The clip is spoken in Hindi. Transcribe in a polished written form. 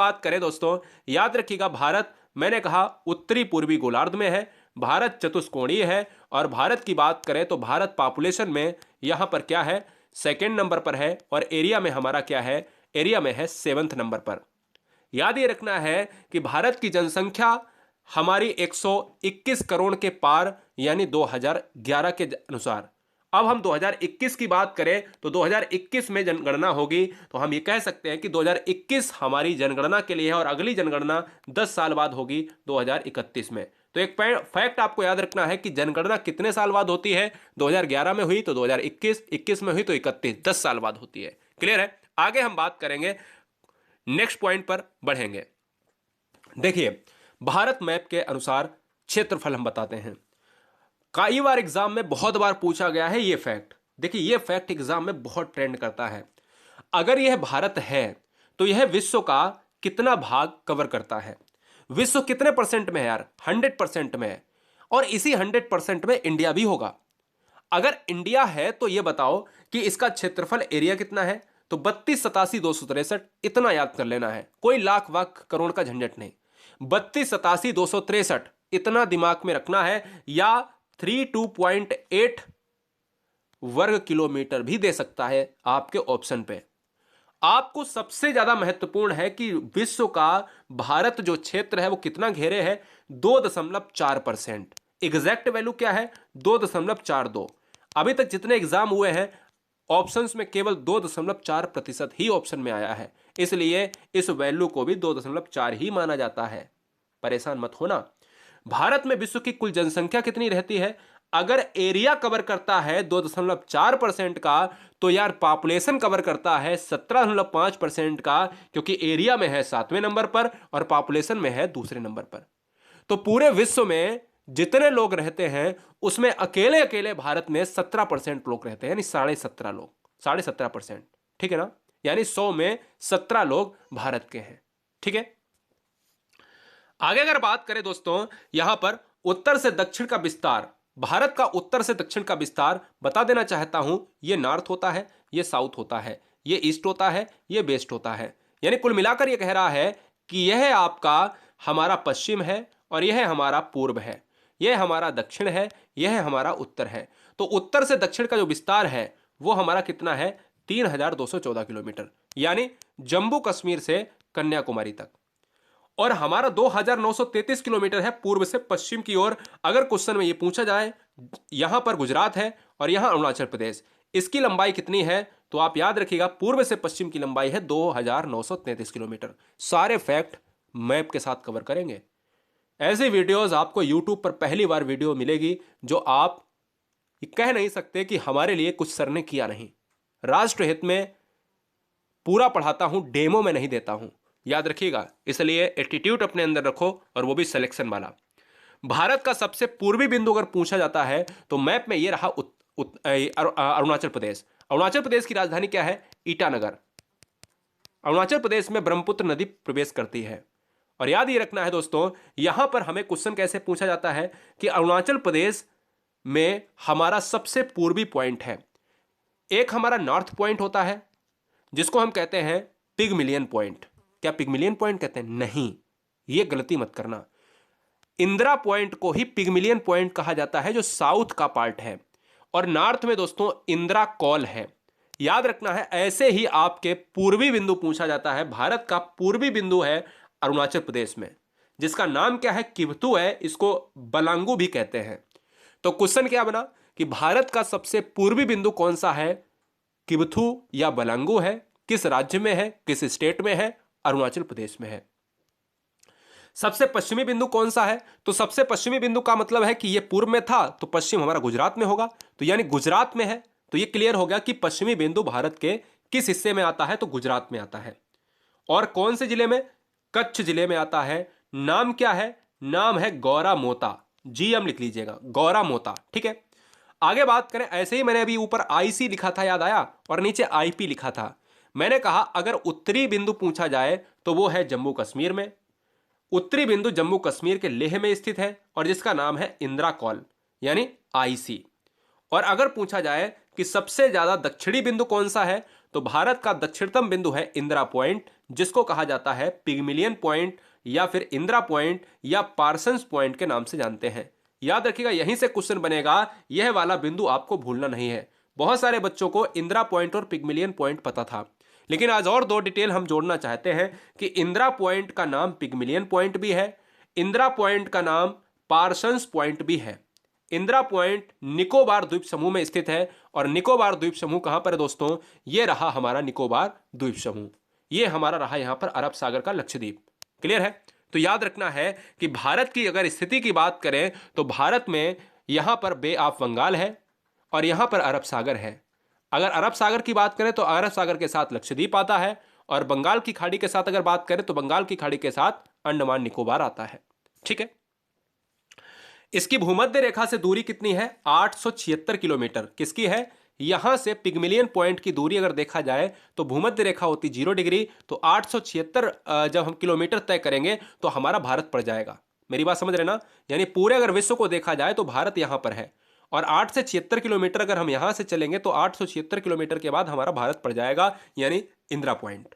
बात करें दोस्तों, याद रखिएगा भारत, मैंने कहा उत्तरी पूर्वी गोलार्ध में है, भारत चतुष्कोणीय है। और भारत की बात करें तो भारत पॉपुलेशन में यहां पर क्या है, सेकेंड नंबर पर है। और एरिया में हमारा क्या है, एरिया में है 7th नंबर पर। याद ये रखना है कि भारत की जनसंख्या हमारी 121 करोड़ के पार, यानी 2011 के अनुसार। अब हम 2021 की बात करें तो 2021 में जनगणना होगी, तो हम ये कह सकते हैं कि 2021 हमारी जनगणना के लिए है और अगली जनगणना 10 साल बाद होगी 2031 में। तो एक फैक्ट आपको याद रखना है कि जनगणना कितने साल बाद होती है, 2011 में हुई तो 2021, 21 में हुई तो 31, 10 साल बाद होती है। क्लियर है? आगे हम बात करेंगे, नेक्स्ट पॉइंट पर बढ़ेंगे। देखिए, भारत मैप के अनुसार क्षेत्रफल हम बताते हैं। कई बार एग्जाम में बहुत बार पूछा गया है ये फैक्ट। देखिए, ये फैक्ट एग्जाम में बहुत ट्रेंड करता है। अगर यह भारत है तो यह विश्व का कितना भाग कवर करता है? विश्व कितने परसेंट में है यार? 100% में है। और इसी 100% में इंडिया भी होगा। अगर इंडिया है तो यह बताओ कि इसका क्षेत्रफल एरिया कितना है? तो 3287,263, इतना याद कर लेना है, कोई लाख वाख करोड़ का झंझट नहीं। 3287,263 इतना दिमाग में रखना है, या 32.8 वर्ग किलोमीटर भी दे सकता है आपके ऑप्शन पे। आपको सबसे ज्यादा महत्वपूर्ण है कि विश्व का भारत जो क्षेत्र है वो कितना घेरे है, 2.4%। एग्जैक्ट वैल्यू क्या है? 2.42। अभी तक जितने एग्जाम हुए हैं ऑप्शंस में केवल 2.4% ही ऑप्शन में आया है, इसलिए इस वैल्यू को भी 2.4 ही माना जाता है। परेशान मत होना। भारत में विश्व की कुल जनसंख्या कितनी रहती है? अगर एरिया कवर करता है 2.4% का, तो यार पॉपुलेशन कवर करता है 17.5% का, क्योंकि एरिया में है 7वें नंबर पर और पॉपुलेशन में है दूसरे नंबर पर। तो पूरे विश्व में जितने लोग रहते हैं उसमें अकेले अकेले भारत में 17% लोग रहते हैं, यानी 17.5 लोग, 17.5%। ठीक है ना? यानी 100 में 17 लोग भारत के हैं। ठीक है, आगे अगर बात करें दोस्तों, यहां पर उत्तर से दक्षिण का विस्तार, भारत का उत्तर से दक्षिण का विस्तार बता देना चाहता हूं। ये नॉर्थ होता है, ये साउथ होता है, ये ईस्ट होता है, ये वेस्ट होता है। यानी कुल मिलाकर ये कह रहा है कि यह आपका हमारा पश्चिम है और यह हमारा पूर्व है, यह हमारा दक्षिण है, यह हमारा उत्तर है। तो उत्तर से दक्षिण का जो विस्तार है वो हमारा कितना है? 3214 किलोमीटर, यानी जम्मू कश्मीर से कन्याकुमारी तक। और हमारा 2933 किलोमीटर है पूर्व से पश्चिम की ओर। अगर क्वेश्चन में ये पूछा जाए, यहां पर गुजरात है और यहां अरुणाचल प्रदेश, इसकी लंबाई कितनी है? तो आप याद रखिएगा, पूर्व से पश्चिम की लंबाई है 2933 किलोमीटर। सारे फैक्ट मैप के साथ कवर करेंगे। ऐसे वीडियोस आपको यूट्यूब पर पहली बार वीडियो मिलेगी जो आप कह नहीं सकते कि हमारे लिए कुछ सर ने किया नहीं। राष्ट्र हित में पूरा पढ़ाता हूं, डेमो में नहीं देता हूं, याद रखिएगा। इसलिए एटीट्यूड अपने अंदर रखो, और वो भी सिलेक्शन वाला। भारत का सबसे पूर्वी बिंदु अगर पूछा जाता है तो मैप में ये रहा अरुणाचल प्रदेश। अरुणाचल प्रदेश की राजधानी क्या है? ईटानगर। अरुणाचल प्रदेश में ब्रह्मपुत्र नदी प्रवेश करती है। और याद ये रखना है दोस्तों, यहां पर हमें क्वेश्चन कैसे पूछा जाता है कि अरुणाचल प्रदेश में हमारा सबसे पूर्वी पॉइंट है। एक हमारा नॉर्थ पॉइंट होता है जिसको हम कहते हैं पिगमिलियन पॉइंट। क्या पिगमिलियन पॉइंट कहते हैं? नहीं, यह गलती मत करना। इंदिरा पॉइंट को ही पिगमिलियन पॉइंट कहा जाता है, जो साउथ का पार्ट है। और नॉर्थ में दोस्तों इंदिरा कॉल है। याद रखना है, ऐसे ही आपके पूर्वी बिंदु पूछा जाता है। भारत का पूर्वी बिंदु है अरुणाचल प्रदेश में, जिसका नाम क्या है? किवतु है। इसको बलांगू भी कहते हैं। तो क्वेश्चन क्या बना कि भारत का सबसे पूर्वी बिंदु कौन सा है? किवथु या बलांगू है। किस राज्य में है, किस स्टेट में है? अरुणाचल प्रदेश में है। सबसे पश्चिमी बिंदु कौन सा है? तो सबसे पश्चिमी बिंदु का मतलब है कि यह पूर्व में था तो पश्चिम हमारा गुजरात में होगा, तो यानी गुजरात में है। तो यह क्लियर हो गया कि पश्चिमी बिंदु भारत के किस हिस्से में आता है? तो गुजरात में आता है। और कौन से जिले में? कच्छ जिले में आता है। नाम क्या है? नाम है गौरा मोता। जीएम लिख लीजिएगा, गौरा मोता। ठीक है, आगे बात करें। ऐसे ही मैंने अभी ऊपर आईसी लिखा था, याद आया, और नीचे आईपी लिखा था। मैंने कहा अगर उत्तरी बिंदु पूछा जाए तो वो है जम्मू कश्मीर में। उत्तरी बिंदु जम्मू कश्मीर के लेह में स्थित है और जिसका नाम है इंदिरा कॉल, यानी आईसी। और अगर पूछा जाए कि सबसे ज्यादा दक्षिणी बिंदु कौन सा है, तो भारत का दक्षिणतम बिंदु है इंदिरा पॉइंट, जिसको कहा जाता है पिगमिलियन पॉइंट या फिर इंदिरा पॉइंट या पार्सन्स पॉइंट के नाम से जानते हैं। याद रखिएगा, यहीं से क्वेश्चन बनेगा, यह वाला बिंदु आपको भूलना नहीं है। बहुत सारे बच्चों को इंदिरा पॉइंट और पिगमिलियन पॉइंट पता था, लेकिन आज और 2 डिटेल हम जोड़ना चाहते हैं कि इंदिरा पॉइंट का नाम पिगमिलियन पॉइंट भी है, इंदिरा पॉइंट का नाम पार्सन्स पॉइंट भी है। इंदिरा पॉइंट निकोबार द्वीप समूह में स्थित है, और निकोबार द्वीप समूह कहां पर है दोस्तों? ये रहा हमारा निकोबार द्वीप समूह, ये हमारा रहा यहां पर अरब सागर का लक्षद्वीप। क्लियर है? तो याद रखना है कि भारत की अगर स्थिति की बात करें तो भारत में यहां पर बे ऑफ बंगाल है और यहां पर अरब सागर है। अगर अरब सागर की बात करें तो अरब सागर के साथ लक्षद्वीप आता है, और बंगाल की खाड़ी के साथ अगर बात करें तो बंगाल की खाड़ी के साथ अंडमान निकोबार आता है। ठीक है, इसकी भूमध्य रेखा से दूरी कितनी है? 876 किलोमीटर। किसकी है? यहां से पिगमिलियन पॉइंट की दूरी अगर देखा जाए तो भूमध्य रेखा होती 0 डिग्री, तो 876 जब हम किलोमीटर तय करेंगे तो हमारा भारत पड़ जाएगा। मेरी बात समझ रहे ना? यानी पूरे अगर विश्व को देखा जाए तो भारत यहां पर है, और 8 से 76 किलोमीटर अगर हम यहां से चलेंगे तो 876 किलोमीटर के बाद हमारा भारत पड़ जाएगा, यानी इंदिरा पॉइंट।